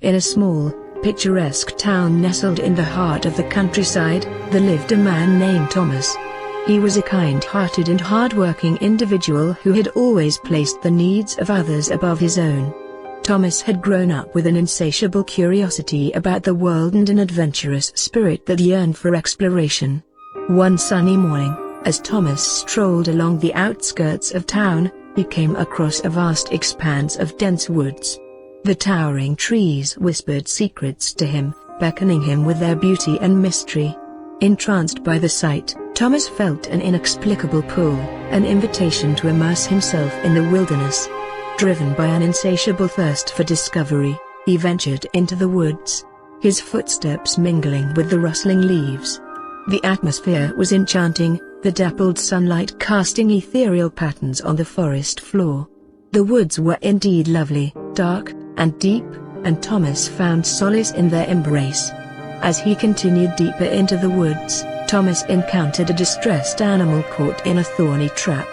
In a small, picturesque town nestled in the heart of the countryside, there lived a man named Thomas. He was a kind-hearted and hard-working individual who had always placed the needs of others above his own. Thomas had grown up with an insatiable curiosity about the world and an adventurous spirit that yearned for exploration. One sunny morning, as Thomas strolled along the outskirts of town, he came across a vast expanse of dense woods. The towering trees whispered secrets to him, beckoning him with their beauty and mystery. Entranced by the sight, Thomas felt an inexplicable pull, an invitation to immerse himself in the wilderness. Driven by an insatiable thirst for discovery, he ventured into the woods, his footsteps mingling with the rustling leaves. The atmosphere was enchanting, the dappled sunlight casting ethereal patterns on the forest floor. The woods were indeed lovely, dark, and deep, and Thomas found solace in their embrace. As he continued deeper into the woods, Thomas encountered a distressed animal caught in a thorny trap.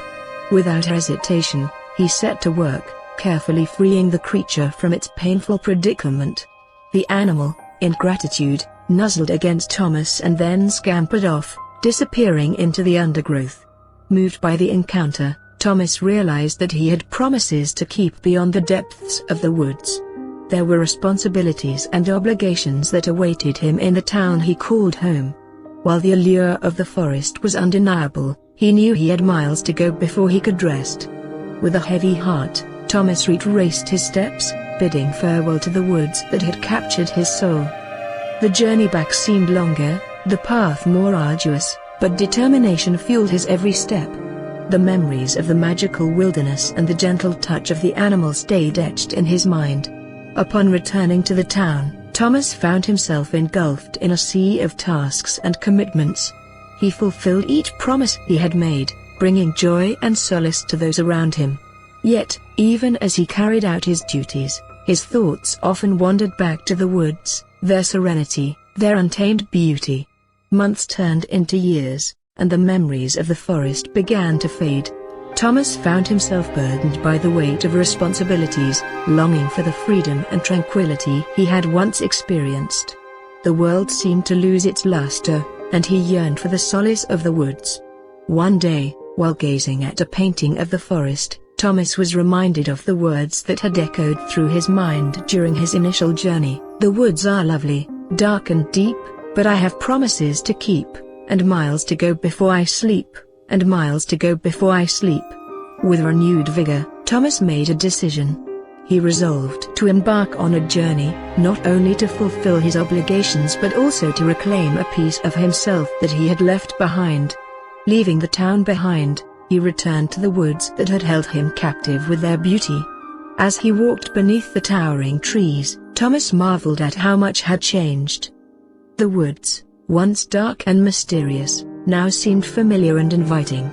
Without hesitation, he set to work, carefully freeing the creature from its painful predicament. The animal, in gratitude, nuzzled against Thomas and then scampered off, disappearing into the undergrowth. Moved by the encounter, Thomas realized that he had promises to keep beyond the depths of the woods. There were responsibilities and obligations that awaited him in the town he called home. While the allure of the forest was undeniable, he knew he had miles to go before he could rest. With a heavy heart, Thomas retraced his steps, bidding farewell to the woods that had captured his soul. The journey back seemed longer, the path more arduous, but determination fueled his every step. The memories of the magical wilderness and the gentle touch of the animal stayed etched in his mind. Upon returning to the town, Thomas found himself engulfed in a sea of tasks and commitments. He fulfilled each promise he had made, bringing joy and solace to those around him. Yet, even as he carried out his duties, his thoughts often wandered back to the woods, their serenity, their untamed beauty. Months turned into years, and the memories of the forest began to fade. Thomas found himself burdened by the weight of responsibilities, longing for the freedom and tranquility he had once experienced. The world seemed to lose its luster, and he yearned for the solace of the woods. One day, while gazing at a painting of the forest, Thomas was reminded of the words that had echoed through his mind during his initial journey. "The woods are lovely, dark and deep, but I have promises to keep, and miles to go before I sleep, and miles to go before I sleep." With renewed vigor, Thomas made a decision. He resolved to embark on a journey, not only to fulfill his obligations but also to reclaim a piece of himself that he had left behind. Leaving the town behind, he returned to the woods that had held him captive with their beauty. As he walked beneath the towering trees, Thomas marveled at how much had changed. The woods, once dark and mysterious, now seemed familiar and inviting.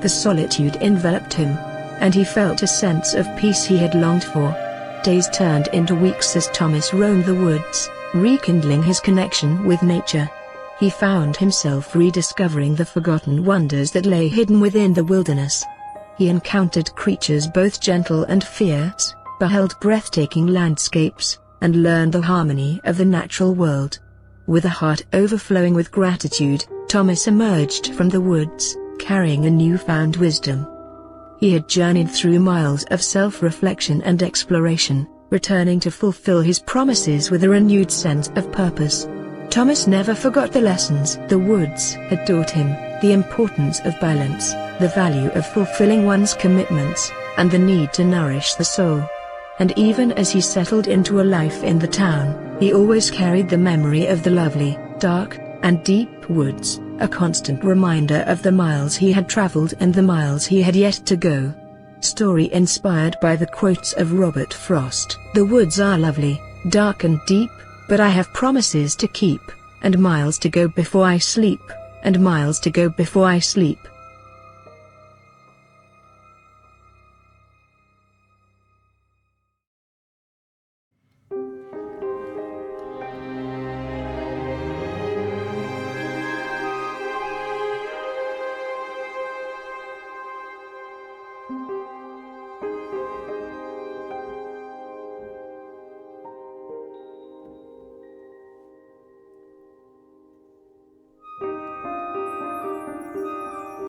The solitude enveloped him, and he felt a sense of peace he had longed for. Days turned into weeks as Thomas roamed the woods, rekindling his connection with nature. He found himself rediscovering the forgotten wonders that lay hidden within the wilderness. He encountered creatures both gentle and fierce, beheld breathtaking landscapes, and learned the harmony of the natural world. With a heart overflowing with gratitude, Thomas emerged from the woods, carrying a newfound wisdom. He had journeyed through miles of self-reflection and exploration, returning to fulfill his promises with a renewed sense of purpose. Thomas never forgot the lessons the woods had taught him, the importance of balance, the value of fulfilling one's commitments, and the need to nourish the soul. And even as he settled into a life in the town, he always carried the memory of the lovely, dark, and deep woods, a constant reminder of the miles he had traveled and the miles he had yet to go. Story inspired by the quotes of Robert Frost. "The woods are lovely, dark and deep, but I have promises to keep, and miles to go before I sleep, and miles to go before I sleep."